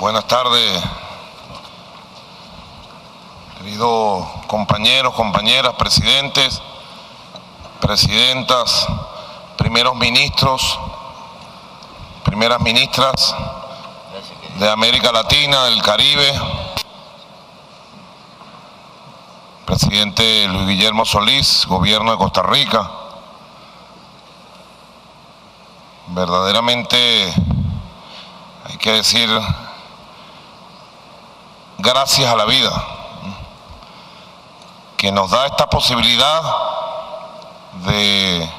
Buenas tardes, queridos compañeros, compañeras, presidentes, presidentas, primeros ministros, primeras ministras de América Latina, del Caribe, presidente Luis Guillermo Solís, gobierno de Costa Rica. Verdaderamente hay que decir gracias a la vida que nos da esta posibilidad de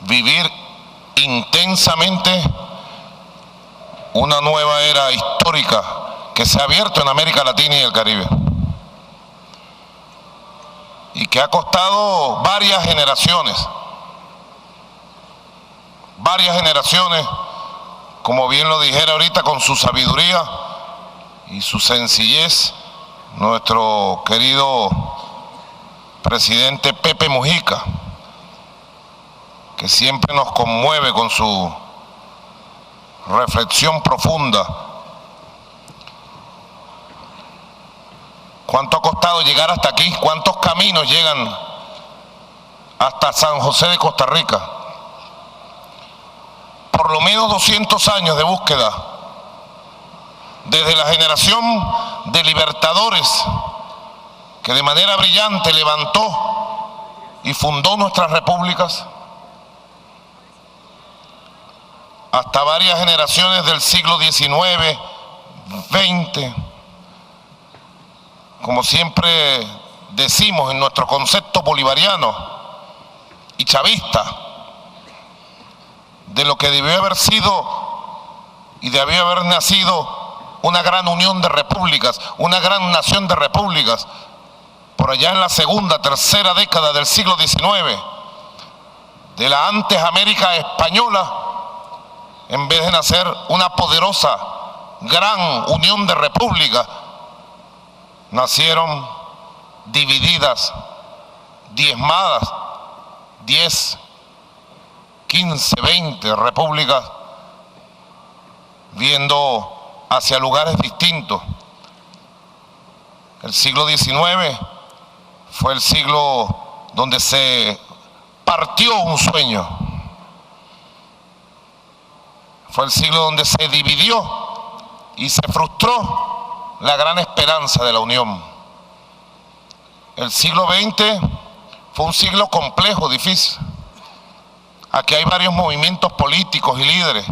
vivir intensamente una nueva era histórica que se ha abierto en América Latina y el Caribe y que ha costado varias generaciones, como bien lo dijera ahorita con su sabiduría y su sencillez, nuestro querido presidente Pepe Mujica, que siempre nos conmueve con su reflexión profunda. ¿Cuánto ha costado llegar hasta aquí? ¿Cuántos caminos llegan hasta San José de Costa Rica? Por lo menos 200 años de búsqueda, desde la generación de libertadores que de manera brillante levantó y fundó nuestras repúblicas, hasta varias generaciones del siglo XIX, XX, como siempre decimos en nuestro concepto bolivariano y chavista, de lo que debió haber sido y debió haber nacido una gran unión de repúblicas, una gran nación de repúblicas, por allá en la segunda, tercera década del siglo XIX, de la antes América española, en vez de nacer una poderosa, gran unión de repúblicas, nacieron divididas, diezmadas, 10, 15, 20 repúblicas, viendo hacia lugares distintos. El siglo XIX fue el siglo donde se partió un sueño. Fue el siglo donde se dividió y se frustró la gran esperanza de la unión. El siglo XX fue un siglo complejo, difícil. Aquí hay varios movimientos políticos y líderes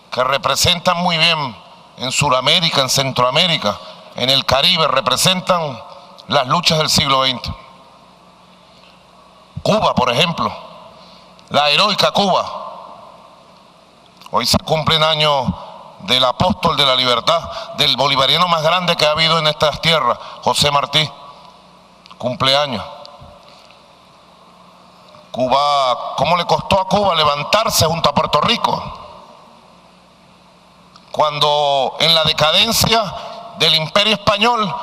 que representan muy bien en Sudamérica, en Centroamérica, en el Caribe, representan las luchas del siglo XX. Cuba, por ejemplo, la heroica Cuba. Hoy se cumplen años del apóstol de la libertad, del bolivariano más grande que ha habido en estas tierras, José Martí, cumpleaños. Cuba, ¿cómo le costó a Cuba levantarse junto a Puerto Rico? Cuando en la decadencia del Imperio Español,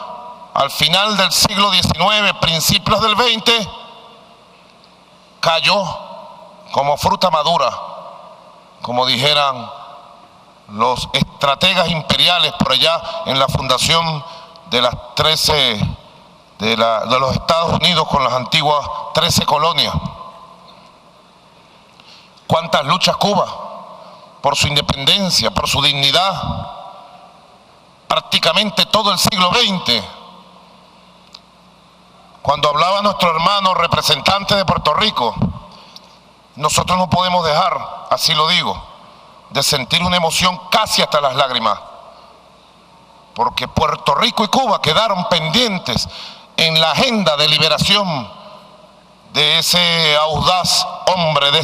al final del siglo XIX, principios del XX, cayó como fruta madura, como dijeran los estrategas imperiales por allá en la fundación de las 13, de los Estados Unidos con las antiguas 13 colonias. ¿Cuántas luchas Cuba por su independencia, por su dignidad? Prácticamente todo el siglo XX. Cuando hablaba nuestro hermano representante de Puerto Rico, nosotros no podemos dejar, así lo digo, de sentir una emoción casi hasta las lágrimas, porque Puerto Rico y Cuba quedaron pendientes en la agenda de liberación de ese audaz hombre de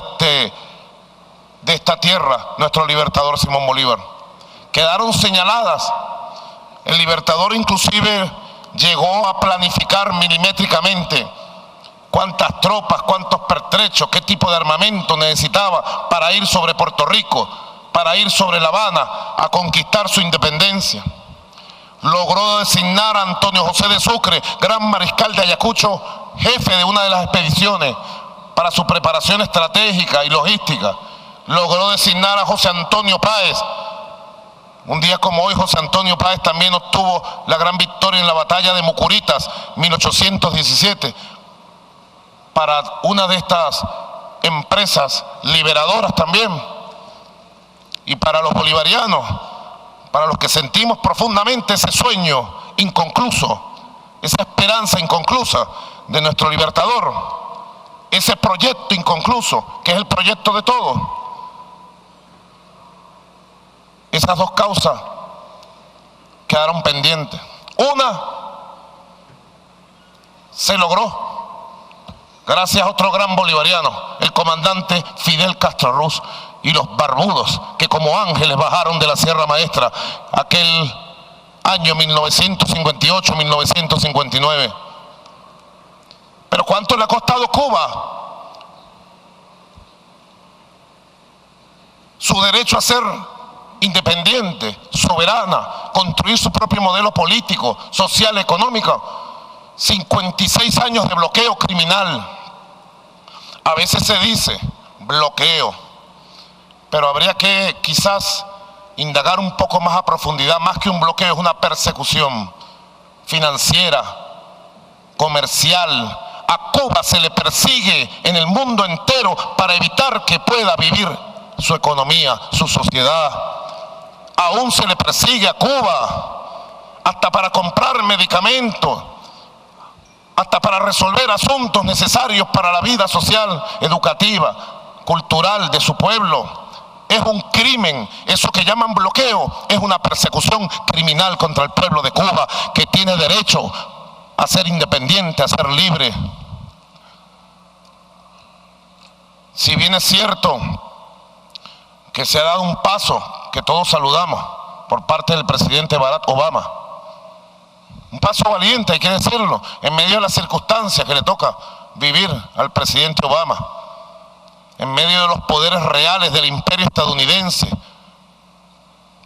esta tierra, nuestro libertador Simón Bolívar. Quedaron señaladas. El libertador inclusive llegó a planificar milimétricamente cuántas tropas, cuántos pertrechos, qué tipo de armamento necesitaba para ir sobre Puerto Rico, para ir sobre La Habana a conquistar su independencia. Logró designar a Antonio José de Sucre, gran mariscal de Ayacucho, jefe de una de las expediciones para su preparación estratégica y logística. Logró designar a José Antonio Páez, Un día como hoy, José Antonio Páez también obtuvo la gran victoria en la batalla de Mucuritas, 1817, para una de estas empresas liberadoras también. Y para los bolivarianos, para los que sentimos profundamente ese sueño inconcluso, esa esperanza inconclusa de nuestro libertador, ese proyecto inconcluso, que es el proyecto de todos. Esas dos causas quedaron pendientes. Una se logró gracias a otro gran bolivariano, el comandante Fidel Castro Ruz, y los barbudos que como ángeles bajaron de la Sierra Maestra aquel año 1958-1959. Pero ¿cuánto le ha costado Cuba su derecho a ser independiente, soberana, construir su propio modelo político, social, económico? 56 años de bloqueo criminal. A veces se dice bloqueo, pero habría que quizás indagar un poco más a profundidad. Más que un bloqueo, es una persecución financiera, comercial. A Cuba se le persigue en el mundo entero para evitar que pueda vivir su economía, su sociedad. Aún se le persigue a Cuba hasta para comprar medicamentos, hasta para resolver asuntos necesarios para la vida social, educativa, cultural de su pueblo. Es un crimen, eso que llaman bloqueo, es una persecución criminal contra el pueblo de Cuba, que tiene derecho a ser independiente, a ser libre. Si bien es cierto que se ha dado un paso que todos saludamos por parte del presidente Barack Obama, un paso valiente, hay que decirlo, en medio de las circunstancias que le toca vivir al presidente Obama, en medio de los poderes reales del imperio estadounidense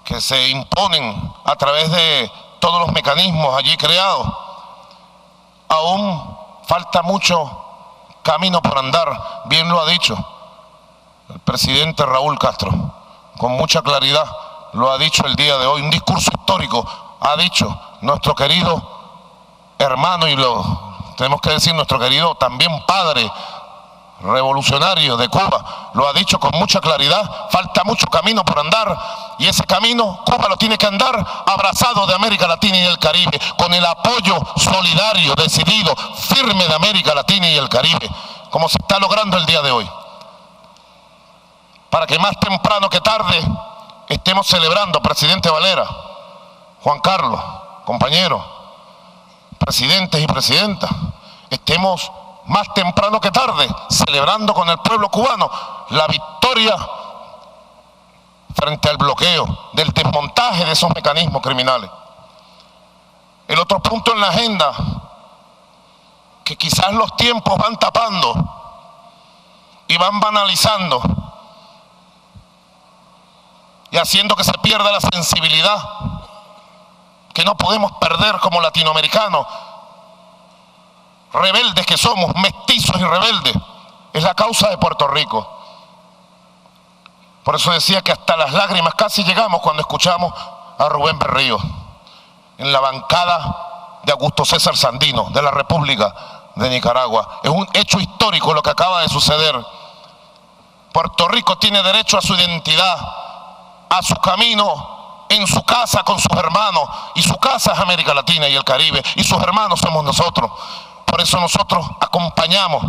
que se imponen a través de todos los mecanismos allí creados, aún falta mucho camino por andar. Bien lo ha dicho el presidente Raúl Castro, con mucha claridad lo ha dicho el día de hoy, un discurso histórico ha dicho nuestro querido hermano, y lo tenemos que decir, nuestro querido también padre revolucionario de Cuba, lo ha dicho con mucha claridad. Falta mucho camino por andar, y ese camino Cuba lo tiene que andar abrazado de América Latina y el Caribe, con el apoyo solidario, decidido, firme de América Latina y el Caribe, como se está logrando el día de hoy, para que más temprano que tarde estemos celebrando, presidente Valera, Juan Carlos, compañeros, presidentes y presidentas, estemos más temprano que tarde celebrando con el pueblo cubano la victoria frente al bloqueo, del desmontaje de esos mecanismos criminales. El otro punto en la agenda, que quizás los tiempos van tapando y van banalizando y haciendo que se pierda la sensibilidad que no podemos perder como latinoamericanos, rebeldes que somos, mestizos y rebeldes, es la causa de Puerto Rico. Por eso decía que hasta las lágrimas casi llegamos cuando escuchamos a Rubén Berrío en la bancada de Augusto César Sandino de la República de Nicaragua. Es un hecho histórico lo que acaba de suceder. Puerto Rico tiene derecho a su identidad, a su camino, en su casa con sus hermanos, y su casa es América Latina y el Caribe, y sus hermanos somos nosotros. Por eso nosotros acompañamos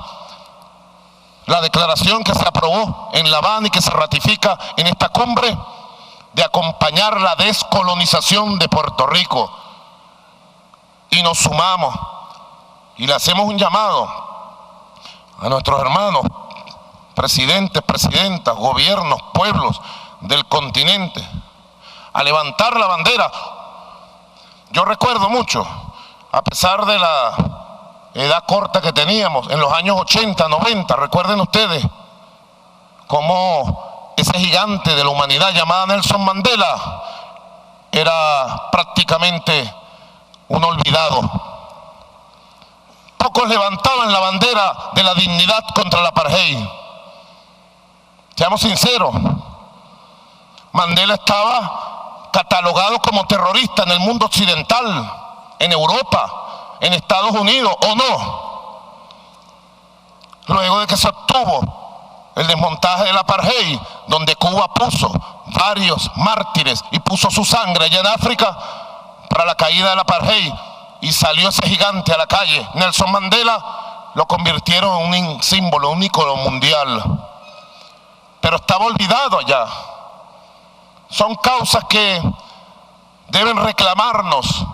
la declaración que se aprobó en La Habana y que se ratifica en esta cumbre, de acompañar la descolonización de Puerto Rico. Y nos sumamos y le hacemos un llamado a nuestros hermanos, presidentes, presidentas, gobiernos, pueblos del continente, a levantar la bandera. Yo recuerdo mucho, a pesar de la edad corta que teníamos, en los años 80, 90, recuerden ustedes cómo ese gigante de la humanidad llamado Nelson Mandela era prácticamente un olvidado. Pocos levantaban la bandera de la dignidad contra el apartheid. Seamos sinceros, Mandela estaba catalogado como terrorista en el mundo occidental, en Europa, en Estados Unidos, ¿o no? Luego de que se obtuvo el desmontaje del apartheid, donde Cuba puso varios mártires y puso su sangre allá en África para la caída del apartheid, y salió ese gigante a la calle, Nelson Mandela, lo convirtieron en un símbolo, un ícono mundial. Pero estaba olvidado allá. Son causas que deben reclamarnos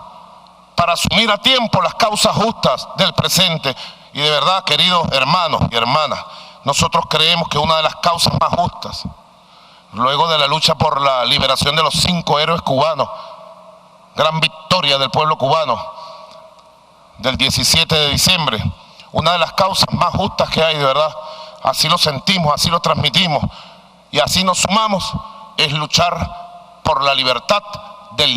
para asumir a tiempo las causas justas del presente. Y de verdad, queridos hermanos y hermanas, nosotros creemos que una de las causas más justas, luego de la lucha por la liberación de los 5 héroes cubanos, gran victoria del pueblo cubano, del 17 de diciembre, una de las causas más justas que hay, de verdad, así lo sentimos, así lo transmitimos y así nos sumamos, es luchar por la libertad del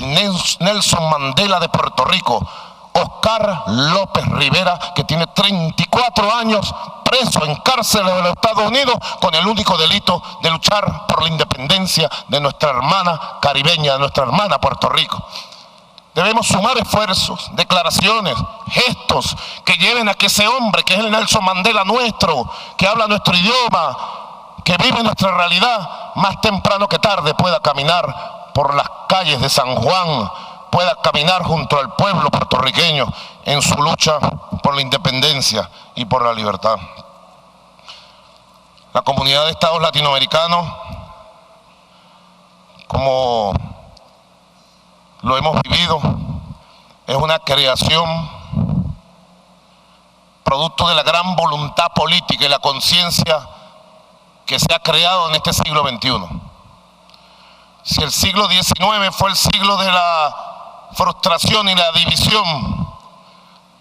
Nelson Mandela de Puerto Rico, Oscar López Rivera, que tiene 34 años preso en cárceles de los Estados Unidos con el único delito de luchar por la independencia de nuestra hermana caribeña, de nuestra hermana Puerto Rico. Debemos sumar esfuerzos, declaraciones, gestos que lleven a que ese hombre, que es el Nelson Mandela nuestro, que habla nuestro idioma, que vive nuestra realidad, más temprano que tarde pueda caminar por las calles de San Juan, pueda caminar junto al pueblo puertorriqueño en su lucha por la independencia y por la libertad. La comunidad de estados latinoamericanos, como lo hemos vivido, es una creación producto de la gran voluntad política y la conciencia que se ha creado en este siglo XXI. Si el siglo XIX fue el siglo de la frustración y la división,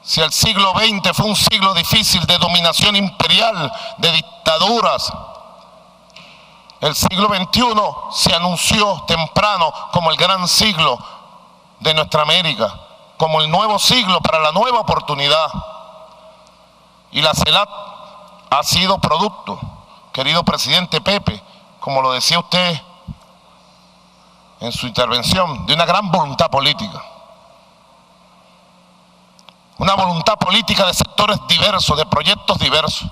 si el siglo XX fue un siglo difícil de dominación imperial, de dictaduras, el siglo XXI se anunció temprano como el gran siglo de nuestra América, como el nuevo siglo para la nueva oportunidad. Y la CELAC ha sido producto, querido presidente Pepe, como lo decía usted en su intervención, de una gran voluntad política. Una voluntad política de sectores diversos, de proyectos diversos.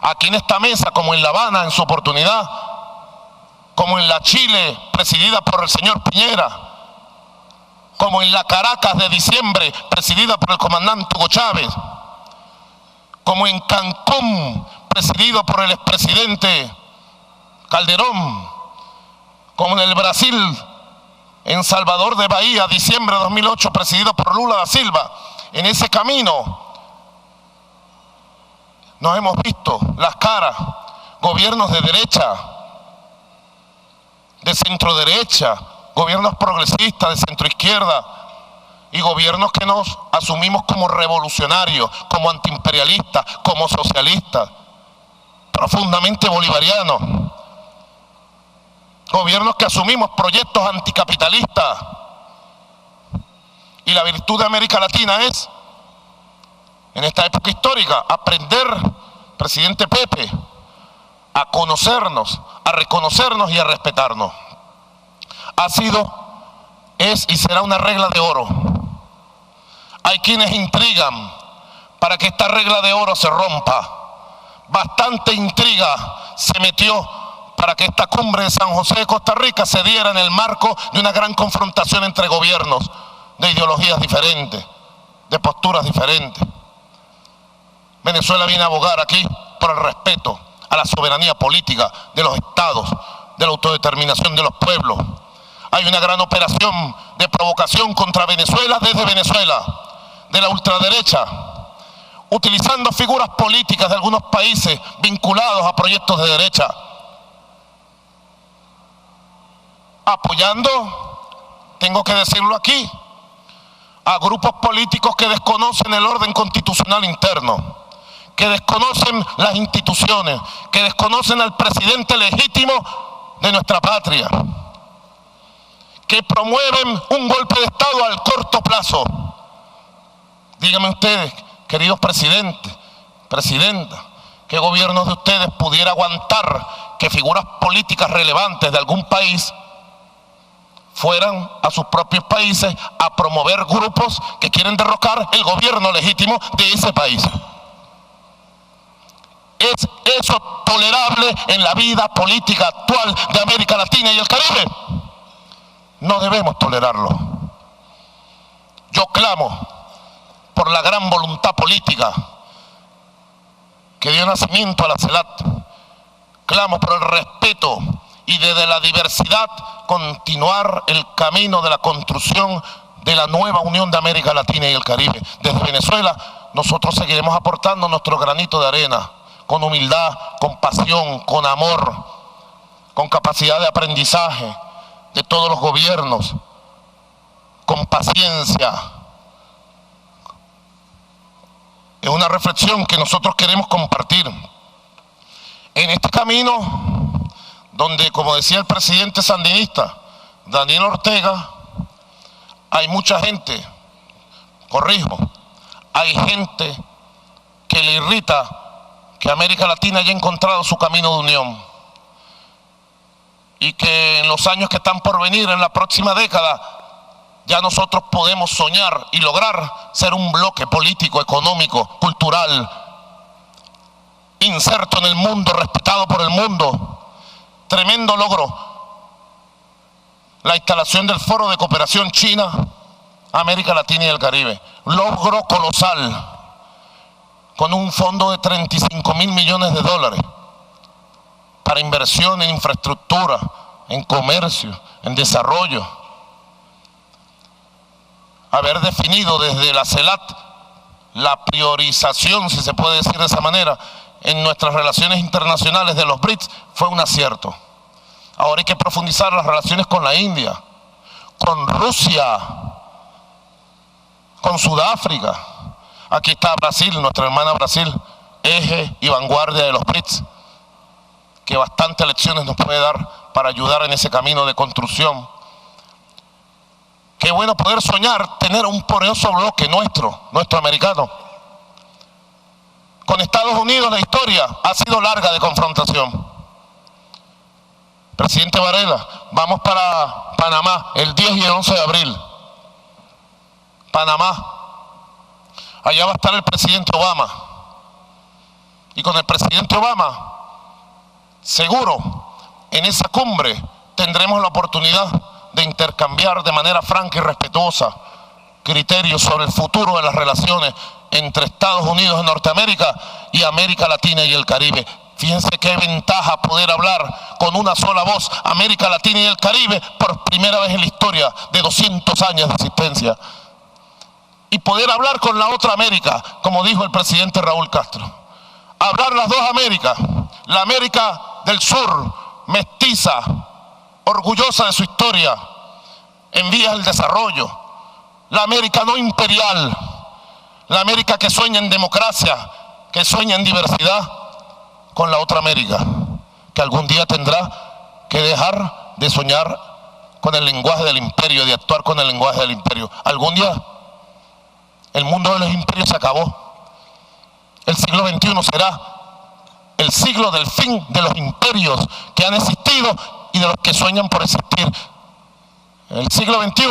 Aquí en esta mesa, como en La Habana en su oportunidad, como en la Chile presidida por el señor Piñera, como en la Caracas de diciembre presidida por el comandante Hugo Chávez, como en Cancún presidido por el expresidente Calderón, como en el Brasil, en Salvador de Bahía, diciembre de 2008, presidido por Lula da Silva. En ese camino nos hemos visto las caras, gobiernos de derecha, de centro derecha, gobiernos progresistas, de centro izquierda, y gobiernos que nos asumimos como revolucionarios, como antiimperialistas, como socialistas, profundamente bolivarianos. Gobiernos que asumimos proyectos anticapitalistas. Y la virtud de América Latina es, en esta época histórica, aprender, presidente Pepe, a conocernos, a reconocernos y a respetarnos. Ha sido, es y será una regla de oro. Hay quienes intrigan para que esta regla de oro se rompa. Bastante intriga se metió para que esta cumbre de San José de Costa Rica se diera en el marco de una gran confrontación entre gobiernos de ideologías diferentes, de posturas diferentes. Venezuela viene a abogar aquí por el respeto a la soberanía política de los estados, de la autodeterminación de los pueblos. Hay una gran operación de provocación contra Venezuela desde Venezuela, de la ultraderecha, utilizando figuras políticas de algunos países vinculados a proyectos de derecha, apoyando, tengo que decirlo aquí, a grupos políticos que desconocen el orden constitucional interno, que desconocen las instituciones, que desconocen al presidente legítimo de nuestra patria, que promueven un golpe de Estado al corto plazo. Díganme ustedes, queridos presidentes, presidentas, ¿qué gobierno de ustedes pudiera aguantar que figuras políticas relevantes de algún país fueran a sus propios países a promover grupos que quieren derrocar el gobierno legítimo de ese país. ¿Es eso tolerable en la vida política actual de América Latina y el Caribe? No debemos tolerarlo. Yo clamo por la gran voluntad política que dio nacimiento a la CELAC. Clamo por el respeto y desde la diversidad continuar el camino de la construcción de la nueva unión de América Latina y el Caribe. Desde Venezuela nosotros seguiremos aportando nuestro granito de arena, con humildad, con pasión, con amor, con capacidad de aprendizaje de todos los gobiernos, con paciencia. Es una reflexión que nosotros queremos compartir. En este camino, donde, como decía el presidente sandinista, Daniel Ortega, hay mucha gente, corrijo, hay gente que le irrita que América Latina haya encontrado su camino de unión y que en los años que están por venir, en la próxima década, ya nosotros podemos soñar y lograr ser un bloque político, económico, cultural, inserto en el mundo, respetado por el mundo. Tremendo logro, la instalación del Foro de Cooperación China, América Latina y el Caribe. Logro colosal, con un fondo de 35.000 millones de dólares para inversión en infraestructura, en comercio, en desarrollo. Haber definido desde la CELAC la priorización, si se puede decir de esa manera, en nuestras relaciones internacionales de los BRICS fue un acierto. Ahora hay que profundizar las relaciones con la India, con Rusia, con Sudáfrica. Aquí está Brasil, nuestra hermana Brasil, eje y vanguardia de los BRICS, que bastantes lecciones nos puede dar para ayudar en ese camino de construcción. Qué bueno poder soñar, tener un poderoso bloque nuestro americano. Con Estados Unidos la historia ha sido larga de confrontación. Presidente Varela, vamos para Panamá el 10 y el 11 de abril. Panamá. Allá va a estar el presidente Obama. Y con el presidente Obama, seguro, en esa cumbre tendremos la oportunidad de intercambiar de manera franca y respetuosa criterios sobre el futuro de las relaciones entre Estados Unidos de Norteamérica y América Latina y el Caribe. Fíjense qué ventaja poder hablar con una sola voz, América Latina y el Caribe, por primera vez en la historia de 200 años de existencia. Y poder hablar con la otra América, como dijo el presidente Raúl Castro. Hablar las dos Américas, la América del Sur, mestiza, orgullosa de su historia, en vías del desarrollo, la América no imperial, la América que sueña en democracia, que sueña en diversidad, con la otra América, que algún día tendrá que dejar de soñar con el lenguaje del imperio, de actuar con el lenguaje del imperio. Algún día el mundo de los imperios se acabó. El siglo XXI será el siglo del fin de los imperios que han existido y de los que sueñan por existir. El siglo XXI,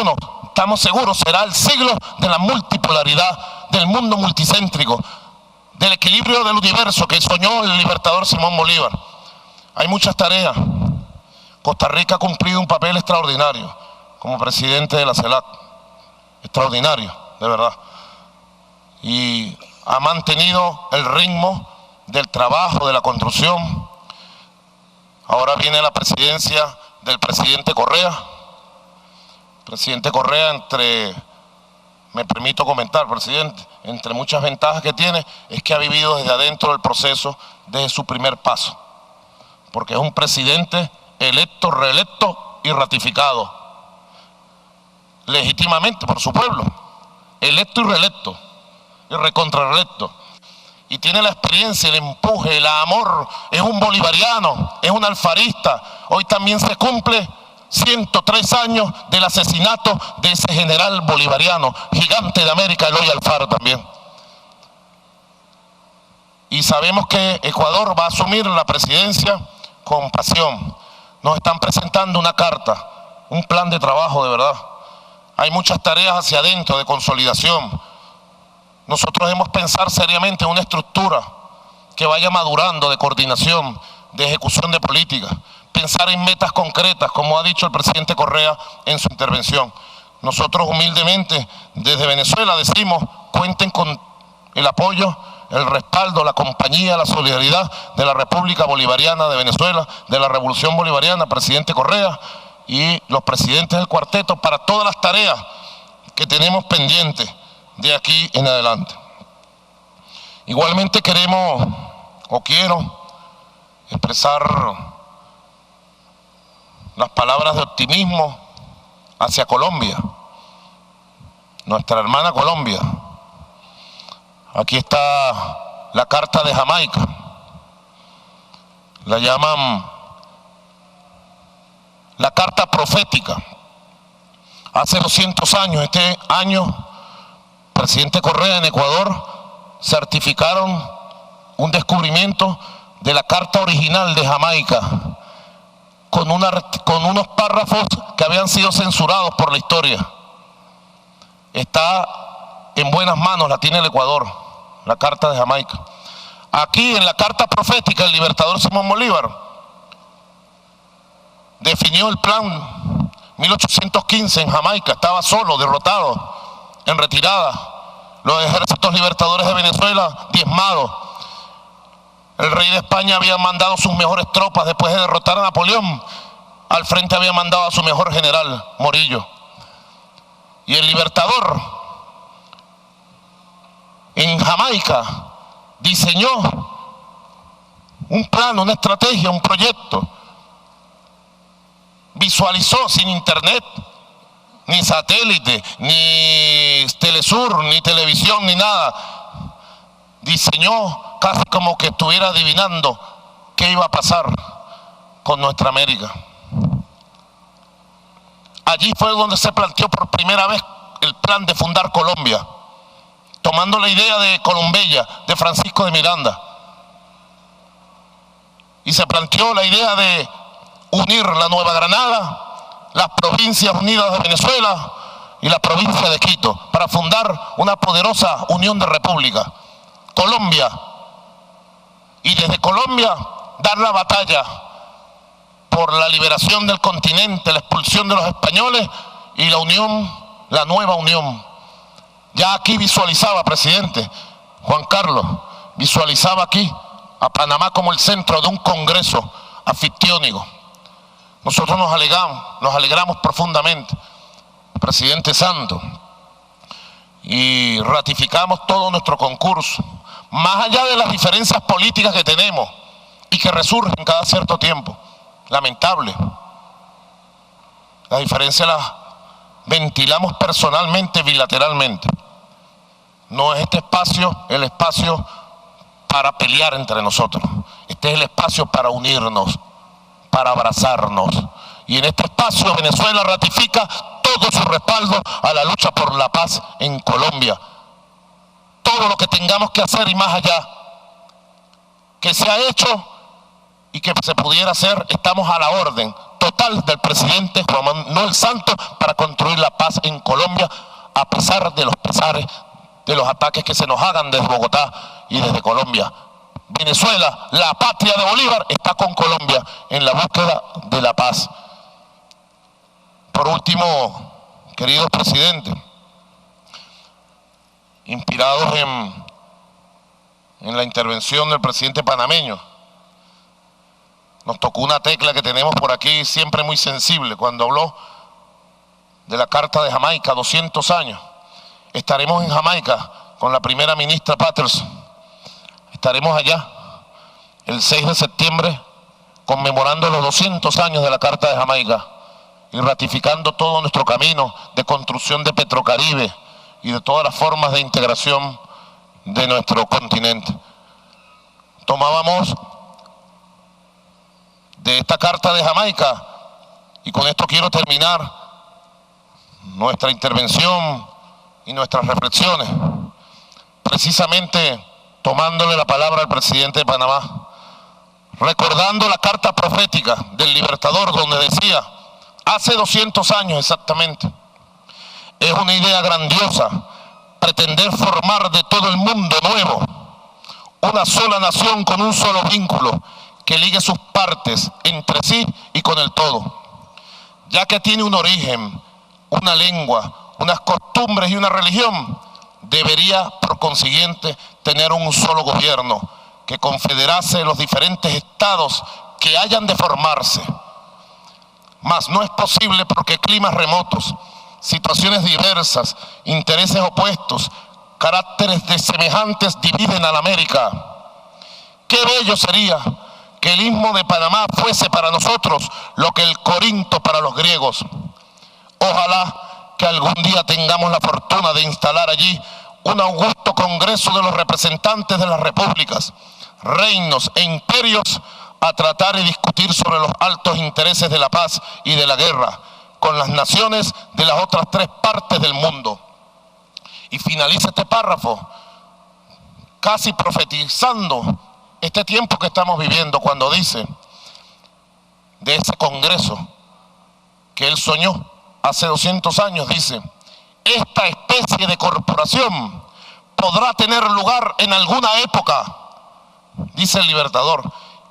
estamos seguros, será el siglo de la multipolaridad, del mundo multicéntrico, del equilibrio del universo que soñó el libertador Simón Bolívar. Hay muchas tareas. Costa Rica ha cumplido un papel extraordinario como presidente de la CELAC. Extraordinario, de verdad. Y ha mantenido el ritmo del trabajo, de la construcción. Ahora viene la presidencia del presidente Correa. Presidente Correa, me permito comentar, presidente, entre muchas ventajas que tiene, es que ha vivido desde adentro del proceso, desde su primer paso. Porque es un presidente electo, reelecto y ratificado. Legítimamente por su pueblo. Electo y reelecto. Y recontrarreelecto. Y tiene la experiencia, el empuje, el amor. Es un bolivariano, es un alfarista. Hoy también se cumple 103 años del asesinato de ese general bolivariano, gigante de América, Eloy Alfaro también. Y sabemos que Ecuador va a asumir la presidencia con pasión. Nos están presentando una carta un plan de trabajo de verdad. Hay muchas tareas hacia adentro de consolidación. Nosotros debemos pensar seriamente en una estructura que vaya madurando de coordinación, de ejecución de políticas, pensar en metas concretas, como ha dicho el presidente Correa en su intervención. Nosotros humildemente desde Venezuela decimos, cuenten con el apoyo, el respaldo, la compañía, la solidaridad de la República Bolivariana de Venezuela, de la Revolución Bolivariana, presidente Correa, y los presidentes del cuarteto para todas las tareas que tenemos pendientes de aquí en adelante. Igualmente quiero expresar las palabras de optimismo hacia Colombia, nuestra hermana Colombia. Aquí está la Carta de Jamaica, la llaman la Carta Profética. Hace 200 años, este año, presidente Correa en Ecuador certificaron un descubrimiento de la carta original de Jamaica, con unos párrafos que habían sido censurados por la historia. Está en buenas manos, la tiene el Ecuador, la Carta de Jamaica. Aquí en la Carta Profética, el libertador Simón Bolívar definió el plan 1815 en Jamaica. Estaba solo, derrotado, en retirada. Los ejércitos libertadores de Venezuela diezmados. El rey de España había mandado sus mejores tropas después de derrotar a Napoleón. Al frente había mandado a su mejor general, Morillo. Y el libertador en Jamaica diseñó un plan, una estrategia, un proyecto. Visualizó sin internet, ni satélite, ni Telesur, ni televisión, ni nada. Diseñó casi como que estuviera adivinando qué iba a pasar con nuestra América. Allí fue donde se planteó por primera vez el plan de fundar Colombia, tomando la idea de Colombella, de Francisco de Miranda. Y se planteó la idea de unir la Nueva Granada, las Provincias Unidas de Venezuela y la provincia de Quito, para fundar una poderosa unión de repúblicas, Colombia. Y desde Colombia dar la batalla por la liberación del continente, la expulsión de los españoles y la unión, la nueva unión. Ya aquí visualizaba, presidente Juan Carlos, visualizaba aquí a Panamá como el centro de un congreso anfictiónico. Nosotros nos alegramos profundamente, presidente Santos, y ratificamos todo nuestro concurso, más allá de las diferencias políticas que tenemos y que resurgen cada cierto tiempo. Lamentable. Las diferencias las ventilamos personalmente, bilateralmente. No es este espacio el espacio para pelear entre nosotros. Este es el espacio para unirnos, para abrazarnos. Y en este espacio Venezuela ratifica todo su respaldo a la lucha por la paz en Colombia. Todo lo que tengamos que hacer y más allá, que se ha hecho y que se pudiera hacer, estamos a la orden total del presidente Juan Manuel Santos para construir la paz en Colombia, a pesar de los pesares de los ataques que se nos hagan desde Bogotá y desde Colombia. Venezuela, la patria de Bolívar, está con Colombia en la búsqueda de la paz. Por último, queridos presidentes, inspirados en la intervención del presidente panameño, nos tocó una tecla que tenemos por aquí siempre muy sensible cuando habló de la Carta de Jamaica, 200 años. Estaremos en Jamaica con la primera ministra Patterson. Estaremos allá el 6 de septiembre conmemorando los 200 años de la Carta de Jamaica y ratificando todo nuestro camino de construcción de Petrocaribe y de todas las formas de integración de nuestro continente. Tomábamos de esta Carta de Jamaica, y con esto quiero terminar nuestra intervención y nuestras reflexiones, precisamente tomándole la palabra al presidente de Panamá, recordando la carta profética del Libertador, donde decía: hace 200 años exactamente. Es una idea grandiosa pretender formar de todo el mundo nuevo una sola nación con un solo vínculo que ligue sus partes entre sí y con el todo, ya que tiene un origen, una lengua, unas costumbres y una religión. Debería, por consiguiente, tener un solo gobierno que confederase los diferentes estados que hayan de formarse. Mas no es posible porque climas remotos, situaciones diversas, intereses opuestos, caracteres desemejantes dividen a la América. Qué bello sería que el istmo de Panamá fuese para nosotros lo que el Corinto para los griegos. Ojalá que algún día tengamos la fortuna de instalar allí un augusto congreso de los representantes de las repúblicas, reinos e imperios a tratar y discutir sobre los altos intereses de la paz y de la guerra con las naciones de las otras 3 partes del mundo. Y finaliza este párrafo casi profetizando este tiempo que estamos viviendo cuando dice de ese congreso que él soñó hace 200 años, dice: esta especie de corporación podrá tener lugar en alguna época, dice el Libertador,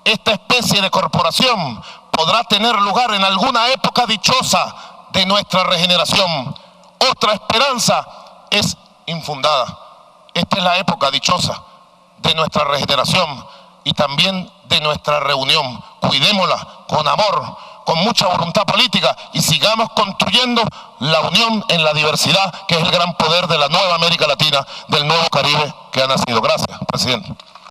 esta especie de corporación podrá tener lugar en alguna época dichosa de nuestra regeneración. Otra esperanza es infundada. Esta es la época dichosa de nuestra regeneración y también de nuestra reunión. Cuidémosla con amor, con mucha voluntad política y sigamos construyendo la unión en la diversidad, que es el gran poder de la nueva América Latina, del nuevo Caribe que ha nacido. Gracias, presidente.